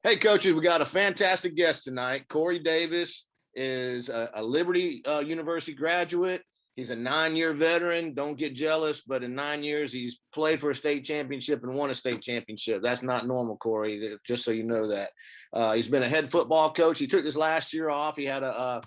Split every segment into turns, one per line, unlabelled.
Hey, coaches, we got a fantastic guest tonight. Korrey Davis is a Liberty University graduate. He's a 9-year veteran. Don't get jealous, but in 9 years, he's played for a state championship and won a state championship. That's not normal, Korrey, just so you know that. He's been a head football coach. He took this last year off. He had a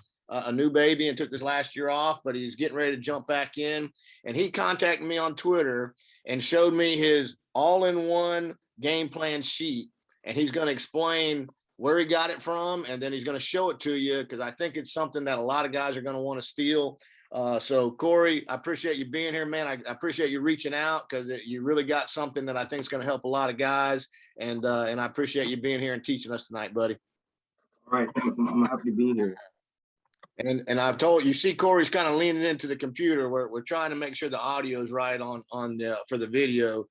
new baby and took this last year off, but he's getting ready to jump back in. And he contacted me on Twitter and showed me his all-in-one game plan sheet. And he's going to explain where he got it from, and then he's going to show it to you because I think it's something that a lot of guys are going to want to steal. So, Korrey, I appreciate you being here, man. I appreciate you reaching out because you really got something that I think is going to help a lot of guys. And I appreciate you being here and teaching us tonight, buddy.
All right, thanks. I'm happy to be here.
And I've told you, see, Corey's kind of leaning into the computer. We're trying to make sure the audio is right on for the video.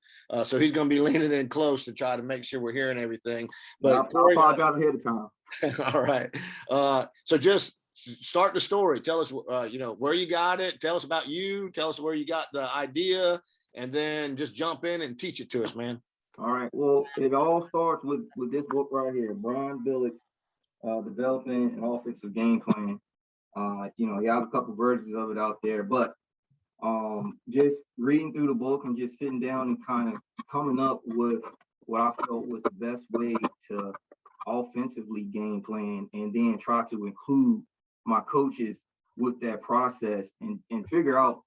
So he's going to be leaning in close to try to make sure we're hearing everything. But
I'll
Korrey,
apologize ahead of time.
all right. So just start the story. Tell us, where you got it. Tell us about you. Tell us where you got the idea, and then just jump in and teach it to us, man.
All right. Well, it all starts with this book right here, Brian Billick's Developing an Offensive Game Plan. He has a couple versions of it out there, but just reading through the book and just sitting down and kind of coming up with what I felt was the best way to offensively game plan, and then try to include my coaches with that process and figure out,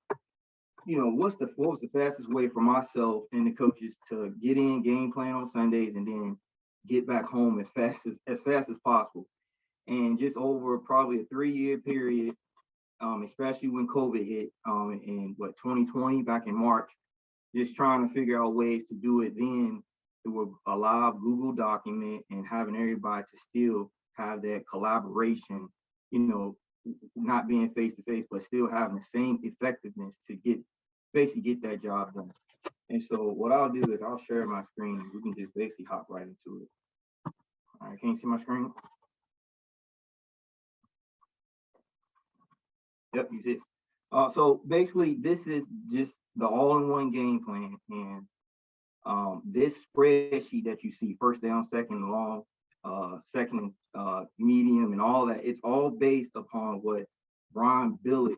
what was the fastest way for myself and the coaches to get in game plan on Sundays and then get back home as fast as possible. And just over probably a 3-year period, especially when COVID hit in 2020, back in March, just trying to figure out ways to do it then through a live Google document and having everybody to still have that collaboration, not being face to face, but still having the same effectiveness to get that job done. And so what I'll do is I'll share my screen and we can just basically hop right into it. All right, can you see my screen? Yep, you see it. So basically, this is just the all-in-one game plan, and this spreadsheet that you see, first down, second long, second medium, and all that, it's all based upon what Brian Billick,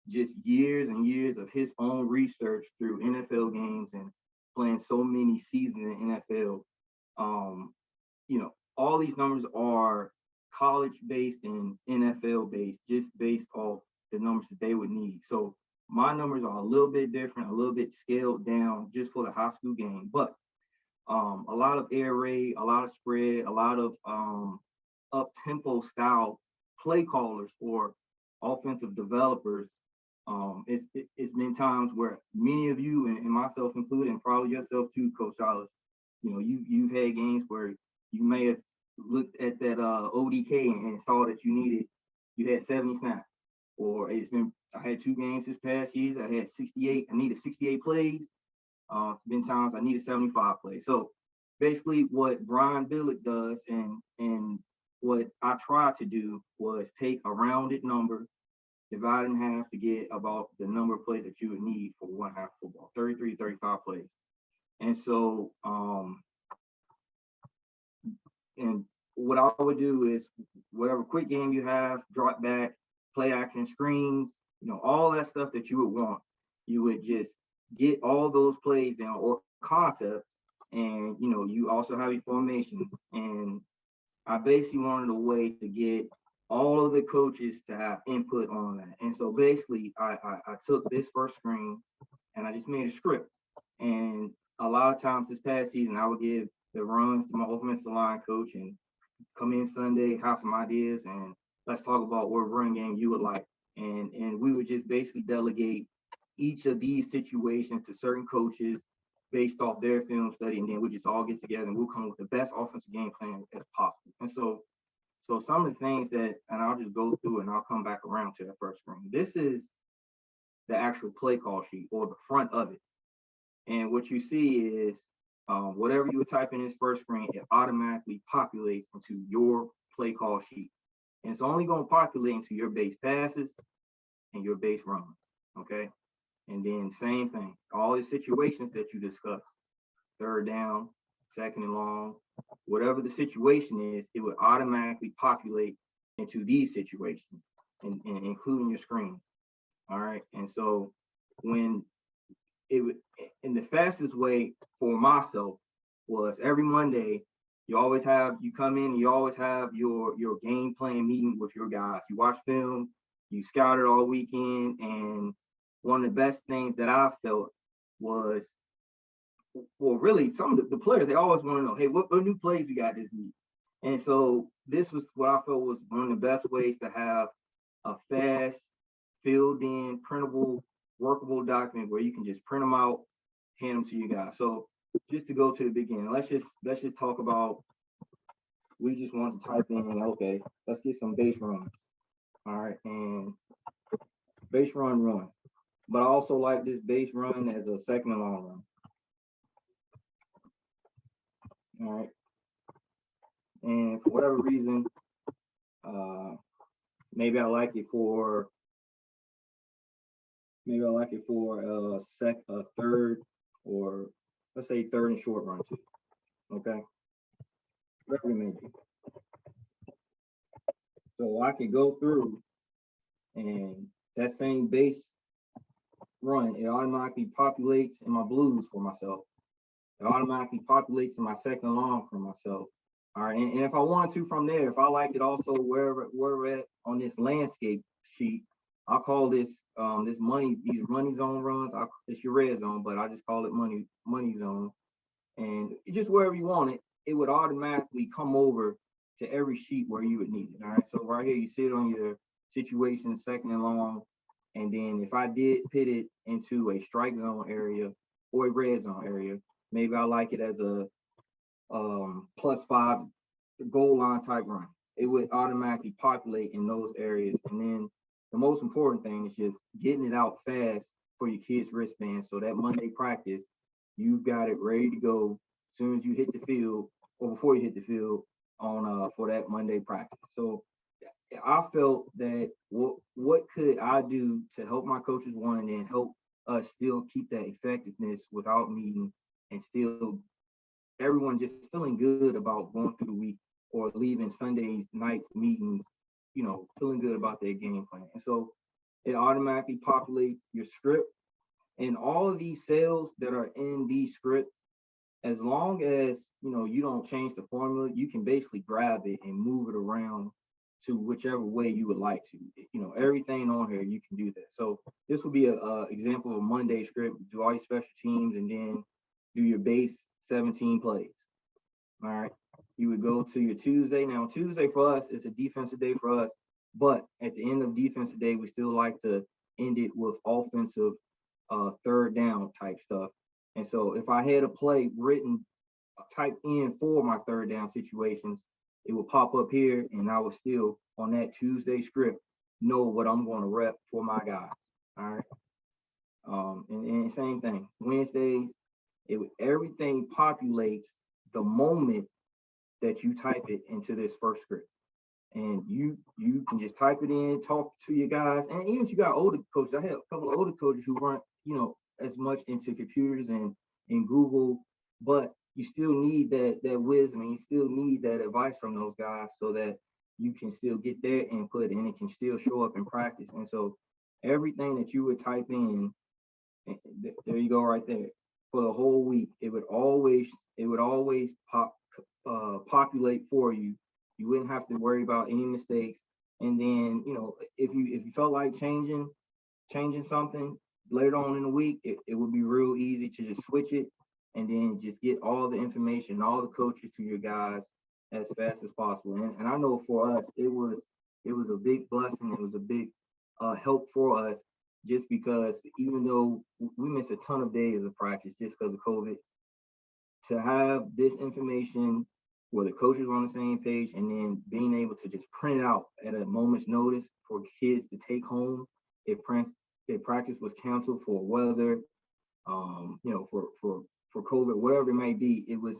just years and years of his own research through NFL games and playing so many seasons in NFL. All these numbers are college-based and NFL-based, just based off the numbers that they would need. So my numbers are a little bit different, a little bit scaled down just for the high school game, but a lot of air raid, a lot of spread, a lot of up-tempo style play callers or offensive developers. It's been times where many of you and myself included, and probably yourself too, Coach Salas, you've had games where you may have looked at that ODK and saw that you had 70 snaps. Or I had 2 games this past year. I had 68. I needed 68 plays. It's been times I needed 75 plays. So basically what Brian Billick does and what I tried to do was take a rounded number, divide it in half to get about the number of plays that you would need for one half football, 33, 35 plays. And so, and what I would do is whatever quick game you have, drop back, play action screens, all that stuff that you would want, you would just get all those plays down or concepts. And, you also have your formations. And I basically wanted a way to get all of the coaches to have input on that. And so basically I took this first screen and I just made a script. And a lot of times this past season, I would give the runs to my offensive line coach and come in Sunday, have some ideas, and let's talk about what run game you would like. And we would just basically delegate each of these situations to certain coaches based off their film study, and then we just all get together and we'll come up with the best offensive game plan as possible. And so some of the things that, and I'll just go through and I'll come back around to that first screen. This is the actual play call sheet or the front of it. And what you see is whatever you would type in this first screen, it automatically populates into your play call sheet. And it's only going to populate into your base passes and your base runs, okay? And then same thing, all the situations that you discussed, third down, second and long, whatever the situation is, it would automatically populate into these situations and including your screen. All right. And so when it would, and the fastest way for myself was every Monday, you come in, you always have your game plan meeting with your guys. You watch film, you scouted all weekend, and one of the best things that I felt was, well, really, some of the players, they always want to know, hey, what new plays we got this week? And so this was what I felt was one of the best ways to have a fast, filled in, printable, workable document where you can just print them out, hand them to you guys. So just to go to the beginning, let's just talk about, we just want to type in, okay, let's get some base run. All right, and base run. But I also like this base run as a second and long run. All right. And for whatever reason, maybe I like it for a third, or let's say third and short run too. Okay. Whatever it may be. So I could go through and that same base run, it automatically populates in my blues for myself. It automatically populates in my second long for myself. All right, and if I wanted to from there, if I like it also wherever at on this landscape sheet, I'll call this these money zone runs. It's your red zone, but I just call it money zone. And just wherever you want it, it would automatically come over to every sheet where you would need it. All right, so right here you see it on your situation second and long, and then if I did put it into a strike zone area or a red zone area, maybe I like it as a +5 goal line type run. It would automatically populate in those areas. And then the most important thing is just getting it out fast for your kids' wristbands. So that Monday practice, you've got it ready to go as soon as you hit the field or before you hit the field on for that Monday practice. So I felt that what could I do to help my coaches, one, and then help us still keep that effectiveness without meeting, and still everyone just feeling good about going through the week or leaving Sundays nights meetings, feeling good about their game plan. And so it automatically populates your script, and all of these cells that are in these scripts, as long as you don't change the formula, you can basically grab it and move it around to whichever way you would like to. Everything on here, you can do that. So this will be a example of a Monday script. Do all your special teams and then do your base 17 plays. All right. You would go to your Tuesday. Now, Tuesday for us is a defensive day for us, but at the end of defensive day, we still like to end it with offensive third down type stuff. And so if I had a play written, typed in for my third down situations, it will pop up here, and I will still, on that Tuesday script, know what I'm going to rep for my guys. All right. And same thing, Wednesdays, everything populates the moment that you type it into this first script. And you can just type it in, talk to your guys. And even if you got older coaches, I have a couple of older coaches who weren't, as much into computers and Google, but you still need that wisdom, and you still need that advice from those guys so that you can still get their input and it can still show up in practice. And so everything that you would type in, there you go right there, for the whole week, it would always populate for you. You wouldn't have to worry about any mistakes. And then, if you felt like changing something later on in the week, it would be real easy to just switch it and then just get all the information, all the coaches to your guys as fast as possible. And I know for us, it was a big blessing. It was a big help for us, just because even though we missed a ton of days of practice just because of COVID, to have this information where the coaches are on the same page, and then being able to just print it out at a moment's notice for kids to take home if practice was canceled for weather, for COVID, whatever it may be, it was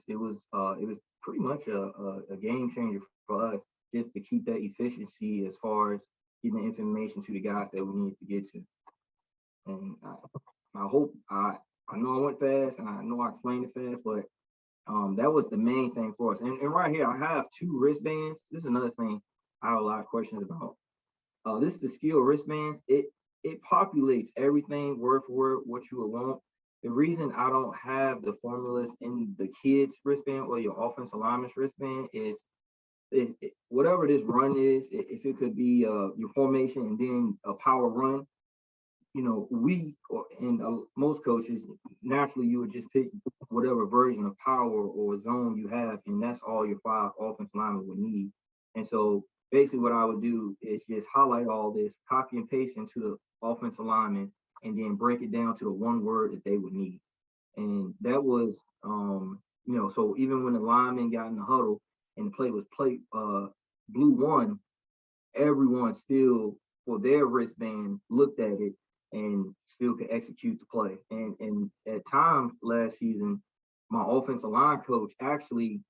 pretty much a game changer for us, just to keep that efficiency as far as getting the information to the guys that we need to get to. And I hope I know I went fast, and I know I explained it fast, but That was the main thing for us. And right here, I have 2 wristbands. This is another thing I have a lot of questions about. This is the skill wristbands. It populates everything word for word what you would want. The reason I don't have the formulas in the kids wristband or your offensive lineman's wristband is whatever this run is, if it could be your formation and then a power run, you know, most coaches, naturally you would just pick whatever version of power or zone you have, and that's all your 5 offensive linemen would need. And so basically what I would do is just highlight all this, copy and paste into the offensive lineman, and then break it down to the one word that they would need. And that was, you know, so even when the lineman got in the huddle and the play was blue one, everyone still, for their wristband, looked at it and still could execute the play. And at times last season, my offensive line coach actually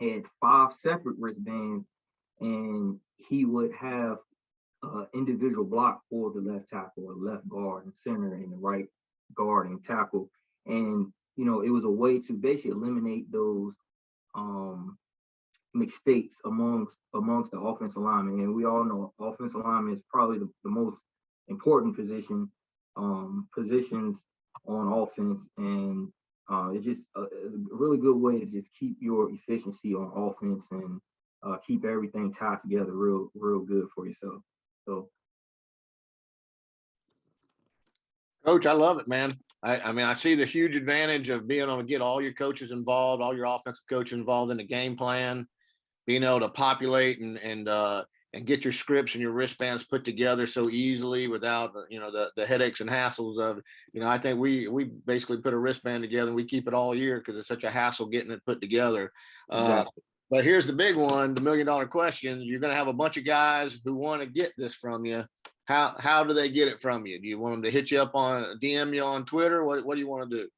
had 5 separate wristbands, and he would have individual block for the left tackle or left guard and center and the right guard and tackle. And, you know, it was a way to basically eliminate those mistakes amongst the offensive linemen. And we all know offensive lineman is probably the most important positions on offense. And it's just a really good way to just keep your efficiency on offense and keep everything tied together real good for yourself. So,
Coach, I love it, man. I mean, I see the huge advantage of being able to get all your coaches involved, all your offensive coaches involved in the game plan, being able to populate and get your scripts and your wristbands put together so easily without, you know, the headaches and hassles of, you know, I think we basically put a wristband together and we keep it all year because it's such a hassle getting it put together.
exactly.
But here's the big one, the $1 million question. You're going to have a bunch of guys who want to get this from you. How do they get it from you? Do you want them to hit you up on DM you on Twitter? What do you want to do?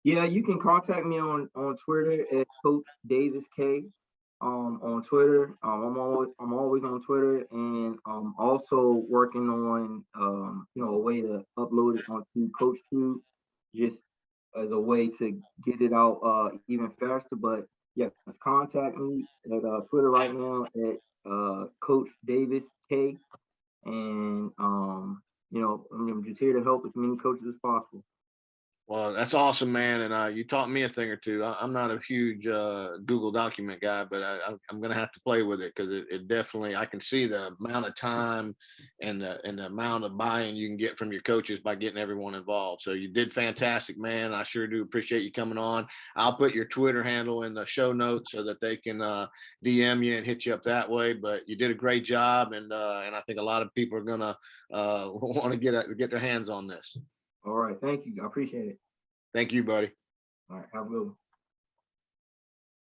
Yeah, you can contact me on Twitter at Coach Davis K. On Twitter, I'm always on Twitter, and I'm also working on you know, a way to upload it onto CoachTube, just as a way to get it out even faster. But yeah, contact me at Twitter right now at Coach Davis K. And you know, I'm just here to help as many coaches as possible.
Well, that's awesome, man. And you taught me a thing or two. I'm not a huge Google document guy, but I'm going to have to play with it because it definitely, I can see the amount of time and the amount of buy-in you can get from your coaches by getting everyone involved. So you did fantastic, man. I sure do appreciate you coming on. I'll put your Twitter handle in the show notes so that they can DM you and hit you up that way. But you did a great job. And I think a lot of people are going to want to get their hands on this.
All right, thank you. I appreciate it.
Thank you, buddy.
All right, have a good one.